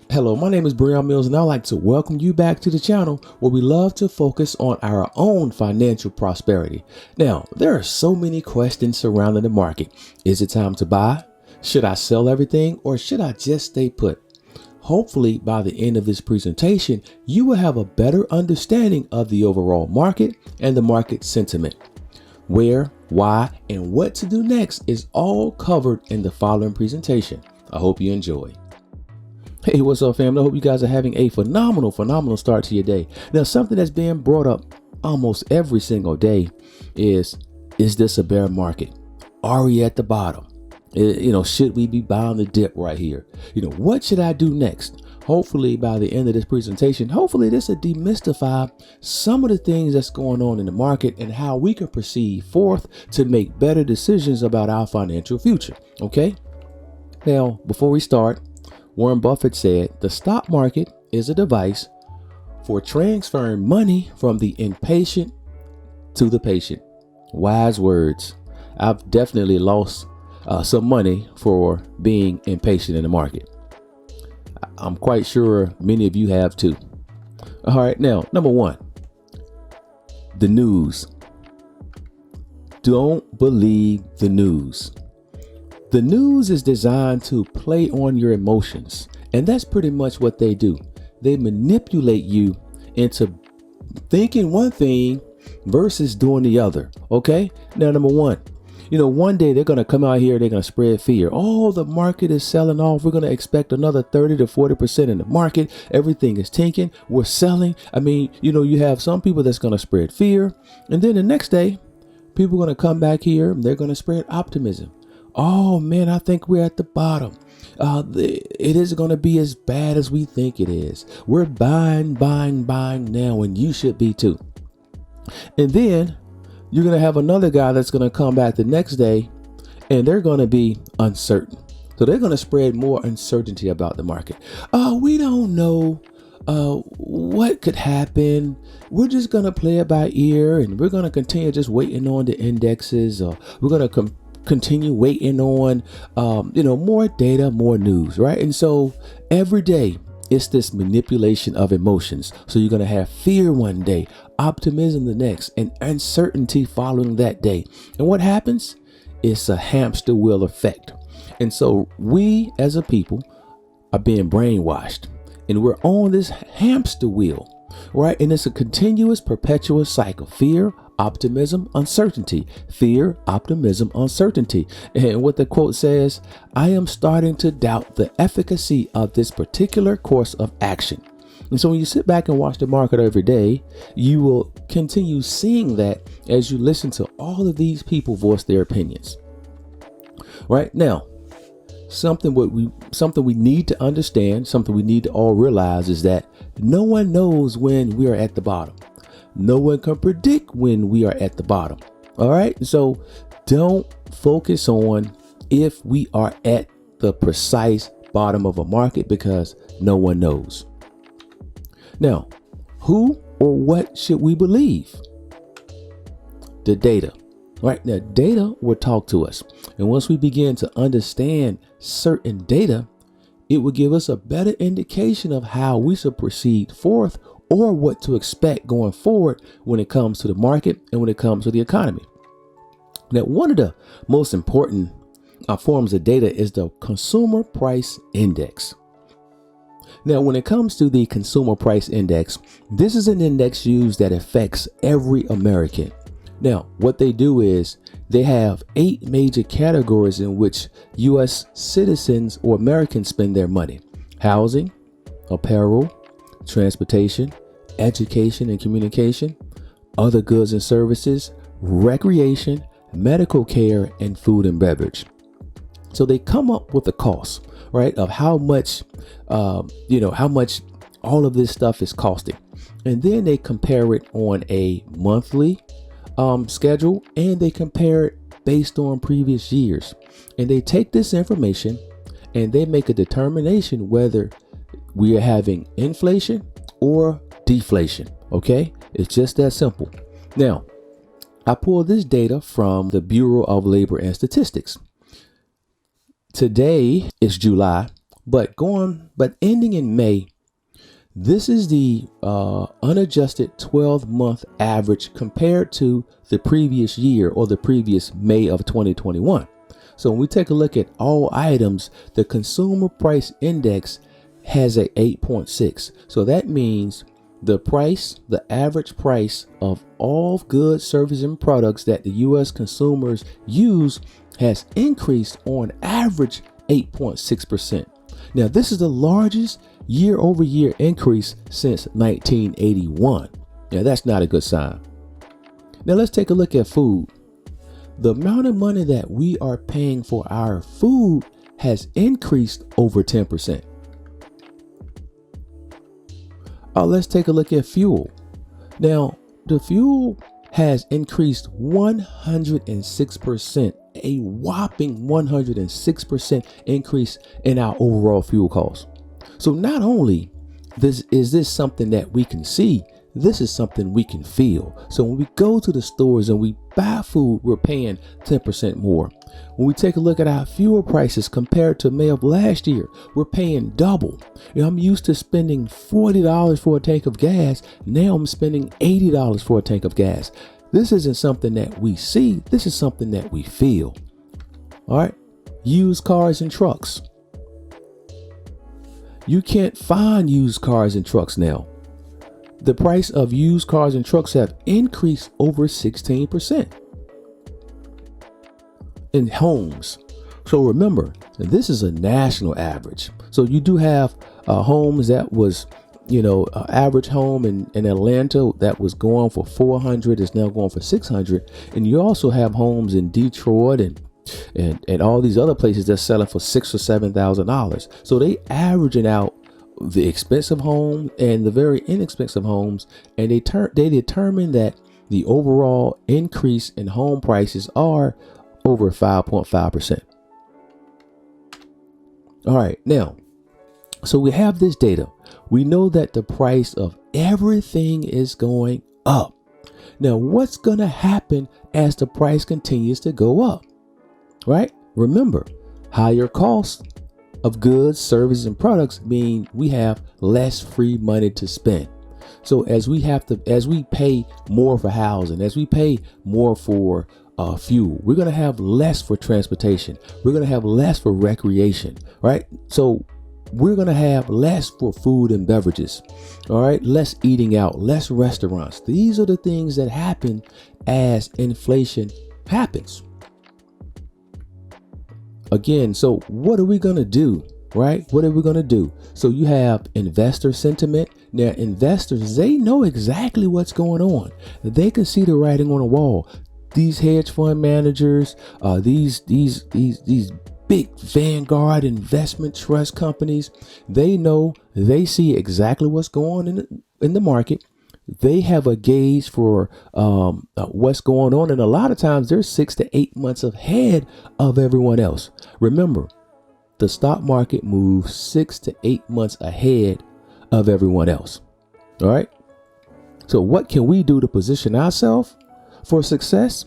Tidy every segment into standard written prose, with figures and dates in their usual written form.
Hello, my name is Brehon and I'd like to welcome you back to the channel where we love to focus on our own financial prosperity. Now, there are so many questions surrounding the market. Is it time to buy? Should I sell everything or should I just stay put? Hopefully, by the end of this presentation, you will have a better understanding of the overall market and the market sentiment. Where, why, and what to do next is all covered in the following presentation. I hope you enjoy. Hey, what's up, family? I hope you guys are having a phenomenal start to your day. Now, something that's being brought up almost every single day is this a bear market? Are we at the bottom? Should we be buying the dip right here? What should I do next? Hopefully, by the end of this presentation, this will demystify some of the things that's going on in the market and how we can proceed forth to make better decisions about our financial future. Okay? Now, before we start, Warren Buffett said the stock market is a device for transferring money from the impatient to the patient. Wise words. I've definitely lost some money for being impatient in the market. I'm quite sure many of you have too. All right, now, number one, the news. Don't believe the news. The news is designed to play on your emotions, and that's pretty much what they do. They manipulate you into thinking one thing versus doing the other. Okay? Now, number one, one day they're going to come out here, they're going to spread fear. Oh, the market is selling off. We're going to expect another 30 to 40% in the market. Everything is tanking. We're selling. You have some people that's going to spread fear. And then the next day, people are going to come back here and they're going to spread optimism. Oh man, I think we're at the bottom. It isn't going to be as bad as we think it is. We're buying now, and you should be too. And then you're going to have another guy that's going to come back the next day, and they're going to be uncertain. So they're going to spread more uncertainty about the market. We don't know what could happen. We're just going to play it by ear, and we're going to continue just waiting on the indexes. We're going to continue waiting on, more data, more news, right? And so every day it's this manipulation of emotions. So you're going to have fear one day, optimism the next, and uncertainty following that day. And what happens? It's a hamster wheel effect. And so we as a people are being brainwashed, and we're on this hamster wheel, right? And it's a continuous, perpetual cycle. Fear, optimism, uncertainty. Fear, optimism, uncertainty. And what the quote says, I am starting to doubt the efficacy of this particular course of action. And so when you sit back and watch the market every day, you will continue seeing that as you listen to all of these people voice their opinions. Right now, something we need to understand, something we need to all realize is that no one knows when we are at the bottom. No one can predict when we are at the bottom. All right. So don't focus on if we are at the precise bottom of a market because no one knows. Now, who or what should we believe? The data. Right now, data will talk to us. And once we begin to understand certain data, it will give us a better indication of how we should proceed forth or what to expect going forward when it comes to the market and when it comes to the economy. Now, one of the most important forms of data is the Consumer Price Index. Now, when it comes to the Consumer Price Index, this is an index used that affects every American. Now, what they do is they have 8 major categories in which U.S. citizens or Americans spend their money: housing, apparel, transportation, education and communication, other goods and services, recreation, medical care, and food and beverage. So they come up with a cost, right, of how much all of this stuff is costing. And then they compare it on a monthly schedule, and they compare it based on previous years. And they take this information and they make a determination whether we are having inflation or deflation. Okay, it's just that simple. Now, I pulled this data from the Bureau of Labor and Statistics. Today is July, But ending in May, this is the unadjusted 12-month average compared to the previous year or the previous May of 2021. So when we take a look at all items, the consumer price index has a 8.6. So that means the average price of all goods, services, and products that the U.S. consumers use has increased on average 8.6%. Now, this is the largest year-over-year increase since 1981. Now, that's not a good sign. Now, let's take a look at food. The amount of money that we are paying for our food has increased over 10%. Let's take a look at fuel. Now, the fuel has increased 106%, a whopping 106% increase in our overall fuel costs. So not only is this something that we can see, this is something we can feel. So when we go to the stores and we buy food, we're paying 10% more. When we take a look at our fuel prices compared to May of last year, we're paying double. I'm used to spending $40 for a tank of gas. Now I'm spending $80 for a tank of gas. This isn't something that we see. This is something that we feel. All right. Used cars and trucks. You can't find used cars and trucks now. The price of used cars and trucks have increased over 16%. In homes. So remember, this is a national average. So you do have homes that was, average home in Atlanta that was going for $400 is now going for $600. And you also have homes in Detroit and all these other places that's selling for $6,000 or $7,000. So they averaging out the expensive home and the very inexpensive homes, and they determine that the overall increase in home prices are over 5.5%. All right, now, so we have this data. We know that the price of everything is going up. Now, what's going to happen as the price continues to go up? Right? Remember, higher costs of goods, services, and products mean we have less free money to spend. So as we pay more for housing, as we pay more for fuel, we're going to have less for transportation. We're going to have less for recreation, right? So we're going to have less for food and beverages. All right. Less eating out, less restaurants. These are the things that happen as inflation happens. Again, so what are we going to do, right? What are we going to do? So you have investor sentiment. Now, investors, they know exactly what's going on. They can see the writing on the wall. These hedge fund managers, these big Vanguard investment trust companies, they see exactly what's going on in the market. They have a gauge for what's going on. And a lot of times they're 6 to 8 months ahead of everyone else. Remember, the stock market moves 6 to 8 months ahead of everyone else. All right. So what can we do to position ourselves for success?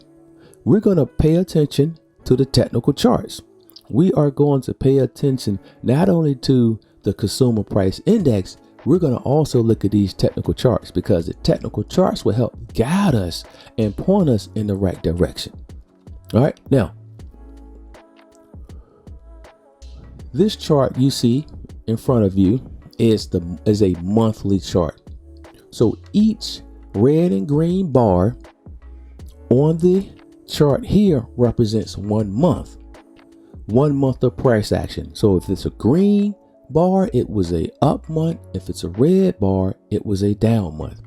We're going to pay attention to the technical charts. We are going to pay attention not only to the consumer price index, we're going to also look at these technical charts, because the technical charts will help guide us and point us in the right direction. All right. Now, this chart you see in front of you is a monthly chart. So each red and green bar on the chart here represents 1 month of price action. So if it's a green bar, it was a up month. If it's a red bar, it was a down month.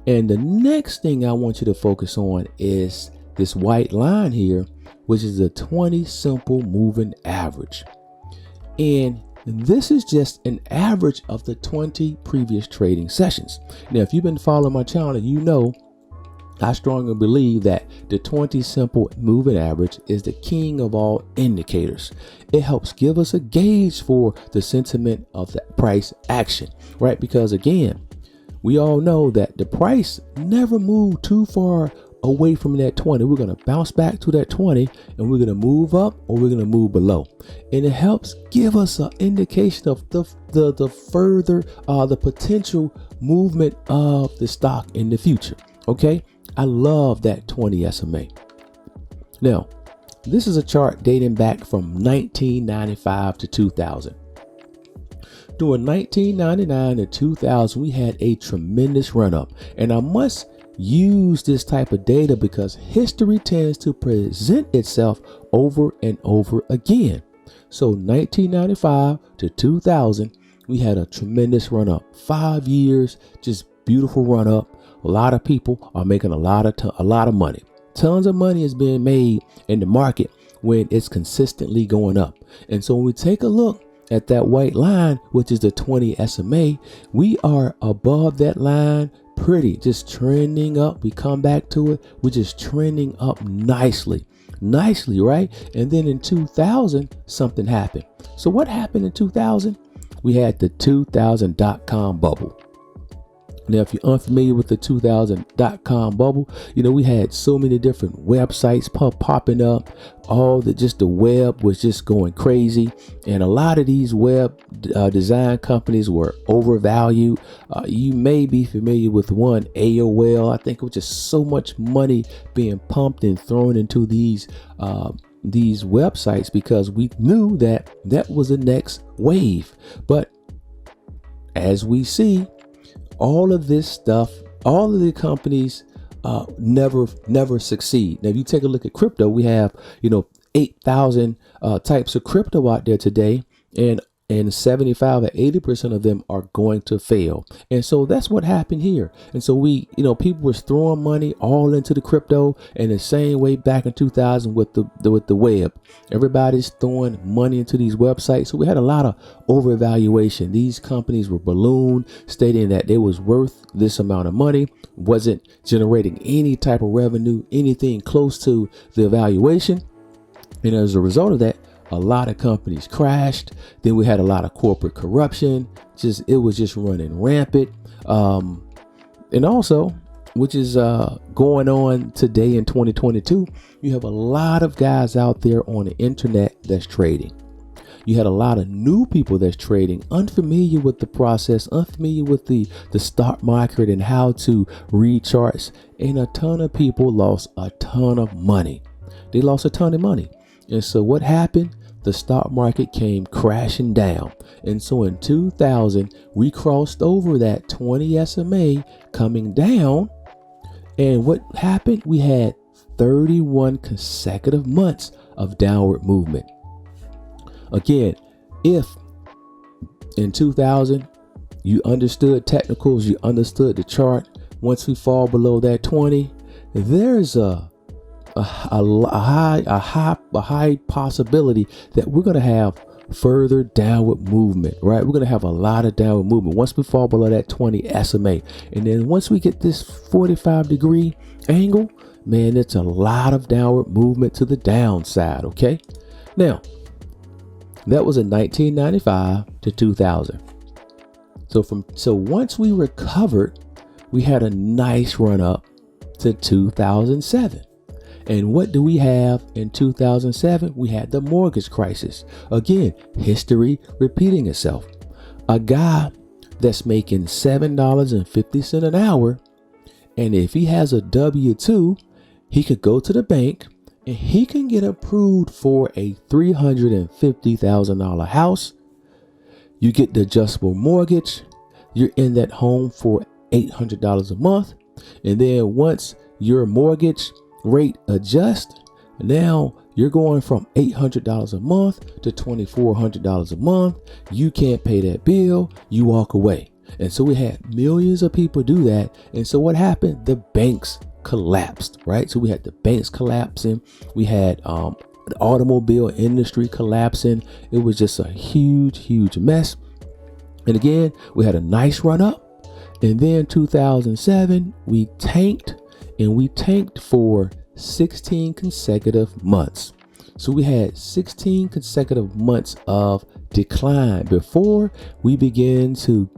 And the next thing I want you to focus on is this white line here, which is the 20 simple moving average. And this is just an average of the 20 previous trading sessions. Now, if you've been following my channel, you know I strongly believe that the 20 simple moving average is the king of all indicators. It helps give us a gauge for the sentiment of the price action, right? Because again, we all know that the price never moved too far away from that 20. We're going to bounce back to that 20, and we're going to move up or we're going to move below. And it helps give us an indication of the further, the potential movement of the stock in the future. Okay. I love that 20 SMA. Now, this is a chart dating back from 1995 to 2000. During 1999 to 2000, we had a tremendous run up, and I must use this type of data because history tends to present itself over and over again. So 1995 to 2000, we had a tremendous run up. 5 years, just beautiful run up. A lot of people are making a lot of money. Tons of money is being made in the market when it's consistently going up. And so when we take a look at that white line, which is the 20 SMA, we are above that line, pretty, just trending up. We come back to it. We're just trending up nicely, right? And then in 2000, something happened. So what happened in 2000? We had the 2000 .com bubble. Now, if you're unfamiliar with the 2000 .com bubble, we had so many different websites popping up. The web was just going crazy. And a lot of these web design companies were overvalued. You may be familiar with one, AOL. I think it was just so much money being pumped and thrown into these websites because we knew that was the next wave. But as we see, all of this stuff, all of the companies never succeed. Now, if you take a look at crypto, we have 8,000 types of crypto out there today, and 75 or 80% of them are going to fail. And so that's what happened here. And so people were throwing money all into the crypto, and the same way back in 2000 with the web. Everybody's throwing money into these websites. So we had a lot of overvaluation. These companies were ballooned, stating that they was worth this amount of money, wasn't generating any type of revenue, anything close to the valuation. And as a result of that, a lot of companies crashed. Then we had a lot of corporate corruption. It was just running rampant. And also, which is going on today in 2022, you have a lot of guys out there on the internet that's trading. You had a lot of new people that's trading, unfamiliar with the process, unfamiliar with the stock market and how to read charts. And a ton of people lost a ton of money. They lost a ton of money. And so what happened? The stock market came crashing down. And so in 2000, we crossed over that 20 SMA coming down. And what happened? We had 31 consecutive months of downward movement. Again, if in 2000, you understood technicals, you understood the chart, once we fall below that 20, there's a high possibility that we're going to have further downward movement, right? We're going to have a lot of downward movement once we fall below that 20 SMA. And then once we get this 45-degree angle, man, it's a lot of downward movement to the downside. Okay. Now, that was in 1995 to 2000. So once we recovered, we had a nice run up to 2007. And what do we have in 2007? We had the mortgage crisis. Again, history repeating itself. A guy that's making $7.50 an hour, and if he has a W-2, he could go to the bank and he can get approved for a $350,000 house. You get the adjustable mortgage. You're in that home for $800 a month. And then once your mortgage rate adjust, now you're going from $800 a month to $2,400 a month. You can't pay that bill, you walk away. And so we had millions of people do that. And so what happened? The banks collapsed, right? So we had the banks collapsing. We had the automobile industry collapsing. It was just a huge mess. And again, we had a nice run up. And then 2007, we tanked. And we tanked for 16 consecutive months. So we had 16 consecutive months of decline before we began to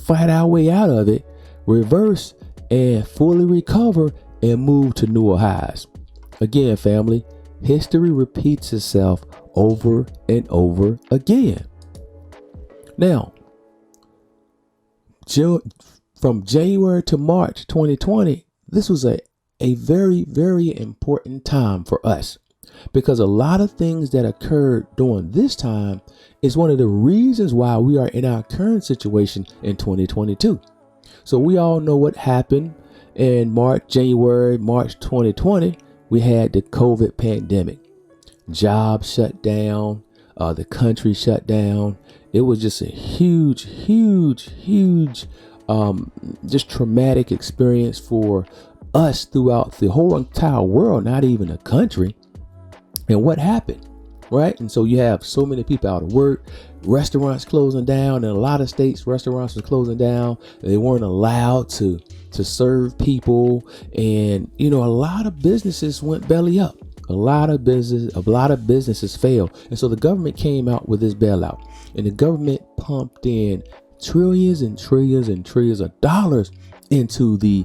fight our way out of it, reverse, and fully recover and move to newer highs. Again, family, history repeats itself over and over again. Now, from January to March 2020, this was a very, very important time for us, because a lot of things that occurred during this time is one of the reasons why we are in our current situation in 2022. So we all know what happened in March 2020. We had the COVID pandemic. Jobs shut down. The country shut down. It was just a huge, just traumatic experience for us throughout the whole entire world, not even a country. And what happened, right? And so you have so many people out of work, restaurants closing down. In a lot of states, restaurants were closing down. They weren't allowed to serve people. And, a lot of businesses went belly up. A lot of businesses failed. And so the government came out with this bailout, and the government pumped in trillions and trillions and trillions of dollars into the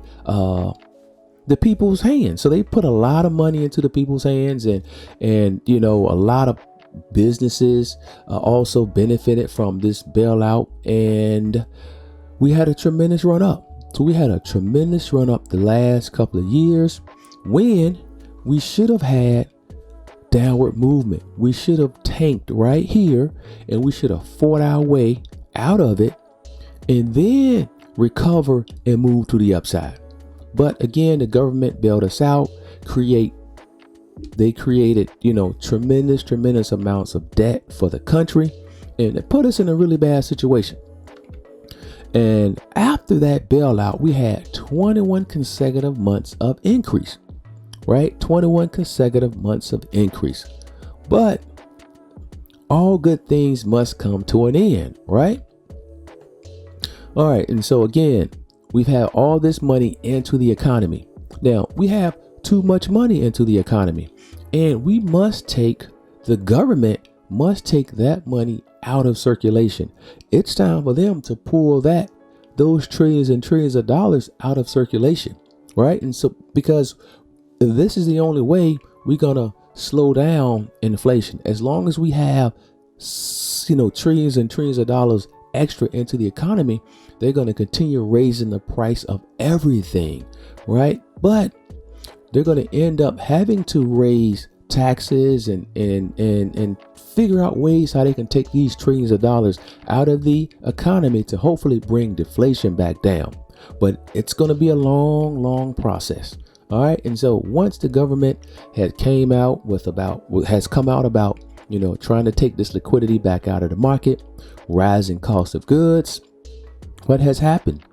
people's hands. So they put a lot of money into the people's hands, and a lot of businesses also benefited from this bailout, and we had a tremendous run up. So we had a tremendous run up the last couple of years when we should have had downward movement. We should have tanked right here, and we should have fought our way out of it and then recover and move to the upside. But again, the government bailed us out. They created, tremendous amounts of debt for the country, and it put us in a really bad situation. And after that bailout, we had 21 consecutive months of increase, right? 21 consecutive months of increase. But all good things must come to an end, right? All right. And so again, we've had all this money into the economy. Now we have too much money into the economy, and the government must take that money out of circulation. It's time for them to pull those trillions and trillions of dollars out of circulation, right? And so, because this is the only way we're gonna slow down inflation. As long as we have, trillions and trillions of dollars extra into the economy, they're going to continue raising the price of everything, right? But they're going to end up having to raise taxes and figure out ways how they can take these trillions of dollars out of the economy to hopefully bring deflation back down. But it's going to be a long process. All right. And so once the government has come out about, trying to take this liquidity back out of the market, rising cost of goods, what has happened,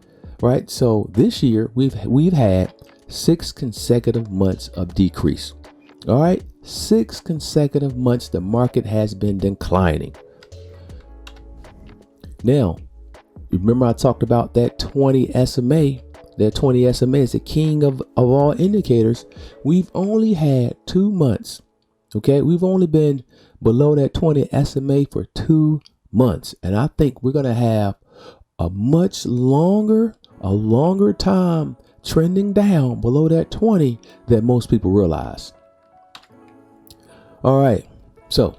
right? So this year we've had 6 consecutive months of decrease. All right. 6 consecutive months the market has been declining. Now, remember I talked about that 20 SMA. That 20 SMA is the king of all indicators. We've only had 2 months. Okay. We've only been below that 20 SMA for 2 months. And I think we're going to have a longer time trending down below that 20 than most people realize. All right. So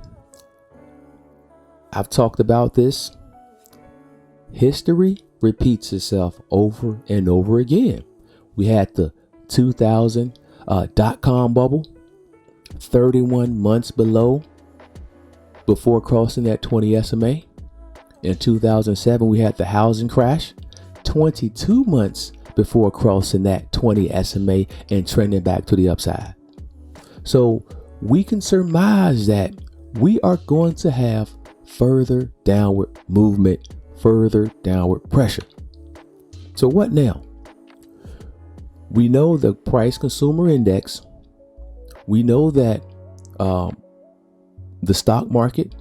I've talked about this. History repeats itself over and over again. We had the 2000 dot-com bubble, 31 months before crossing that 20 SMA. In 2007, we had the housing crash, 22 months before crossing that 20 SMA and trending back to the upside. So we can surmise that we are going to have further downward movement, further downward pressure. So what now? We know the price consumer index. We know that the stock market,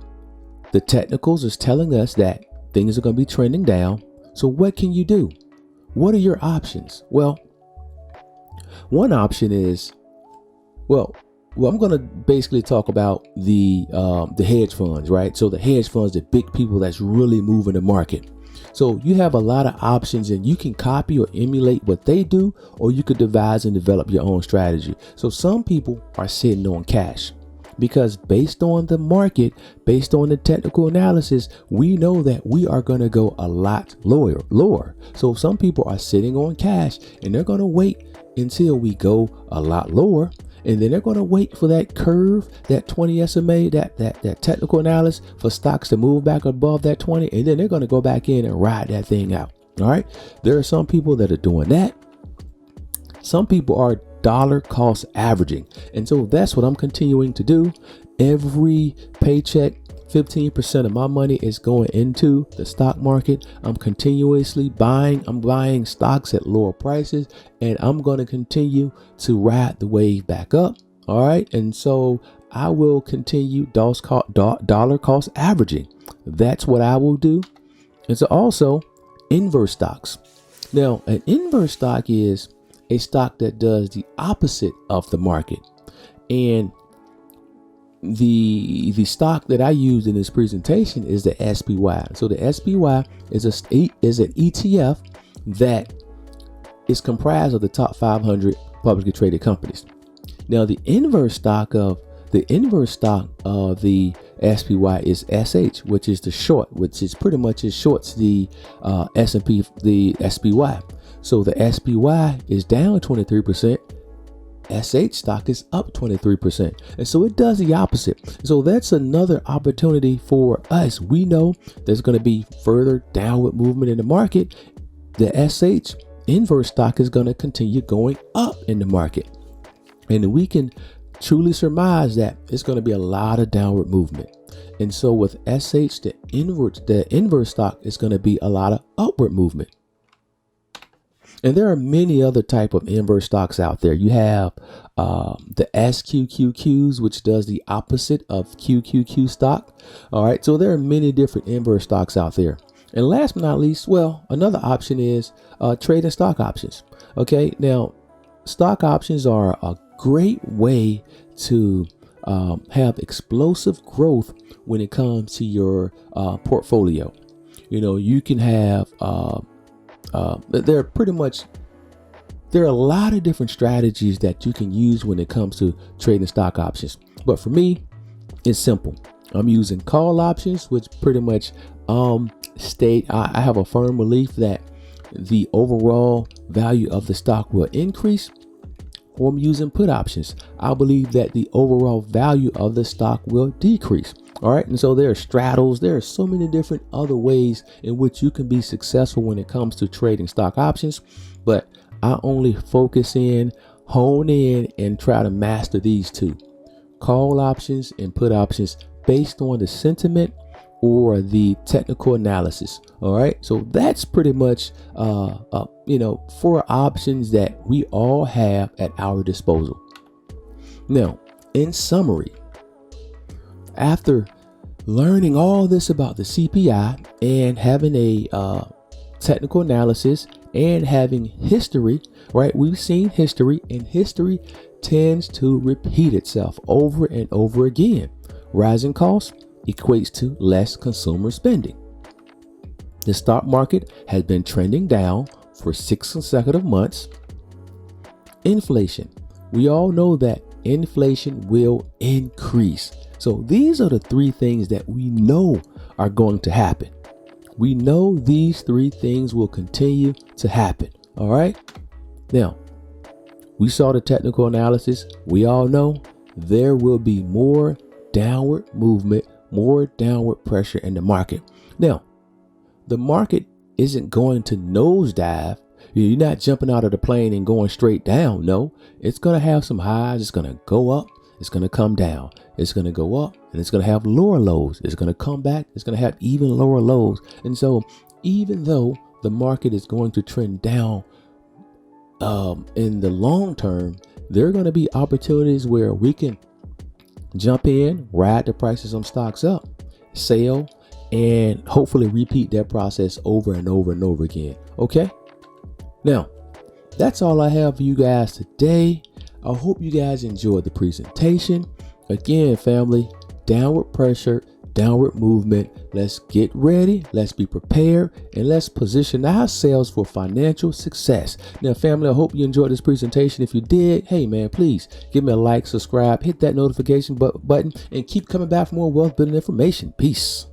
the technicals is telling us that things are going to be trending down. So what can you do? What are your options? Well, one option is, I'm going to basically talk about the hedge funds, right? So the hedge funds, the big people that's really moving the market. So you have a lot of options, and you can copy or emulate what they do, or you could devise and develop your own strategy. So some people are sitting on cash because based on the market, based on the technical analysis, we know that we are going to go a lot lower. So some people are sitting on cash and they're going to wait until we go a lot lower. And then they're going to wait for that curve, that 20 SMA, that technical analysis for stocks to move back above that 20. And then they're going to go back in and ride that thing out. All right. There are some people that are doing that. Some people are dollar cost averaging. And so that's what I'm continuing to do. Every paycheck, 15% of my money is going into the stock market. I'm continuously buying. I'm buying stocks at lower prices, and I'm going to continue to ride the wave back up. All right. And so I will continue dollar cost averaging. That's what I will do. And so also inverse stocks. Now, an inverse stock is a stock that does the opposite of the market. And the stock that I used in this presentation is the SPY. So the SPY is an ETF that is comprised of the top 500 publicly traded companies. Now, the inverse stock of the SPY is SH, which is the short, which is pretty much it shorts the S&P, the SPY. So the SPY is down 23%. SH stock is up 23%. And so it does the opposite. So that's another opportunity for us. We know there's going to be further downward movement in the market. The SH inverse stock is going to continue going up in the market. And we can truly surmise that it's going to be a lot of downward movement. And so with SH, the inverse stock is going to be a lot of upward movement. And there are many other type of inverse stocks out there. You have the SQQQs, which does the opposite of QQQ stock. All right. So there are many different inverse stocks out there. And last but not least, well, another option is trading stock options. Okay. Now, stock options are a great way to have explosive growth when it comes to your portfolio. You know, you can have there are a lot of different strategies that you can use when it comes to trading stock options. But for me, it's simple. I'm using call options, which pretty much state I have a firm belief that the overall value of the stock will increase. Or I'm using put options. I believe that the overall value of the stock will decrease. All right. And so there are straddles. There are so many different other ways in which you can be successful when it comes to trading stock options. But I only focus in, hone in, and try to master these two: call options and put options based on the sentiment or the technical analysis. All right. So that's pretty much, 4 options that we all have at our disposal. Now, in summary, after learning all this about the CPI and having a technical analysis and having history, right? We've seen history, and history tends to repeat itself over and over again. Rising costs equates to less consumer spending. The stock market has been trending down for 6 consecutive months. Inflation. We all know that inflation will increase. So these are the 3 things that we know are going to happen. We know these 3 things will continue to happen. All right. Now, we saw the technical analysis. We all know there will be more downward movement, more downward pressure in the market. Now, the market isn't going to nosedive. You're not jumping out of the plane and going straight down. No, it's going to have some highs. It's going to go up. It's going to come down. It's going to go up, and it's going to have lower lows. It's going to come back. It's going to have even lower lows. And so even though the market is going to trend down in the long term, there are going to be opportunities where we can jump in, ride the price of some stocks up, sell, and hopefully repeat that process over and over and over again. Okay. Now, that's all I have for you guys today. I hope you guys enjoyed the presentation. Again, family, downward pressure downward movement. Let's get ready. Let's be prepared, and let's position ourselves for financial success. Now, family, I hope you enjoyed this presentation. If you did, hey man, please give me a like, subscribe, hit that notification button, and keep coming back for more wealth building information. Peace.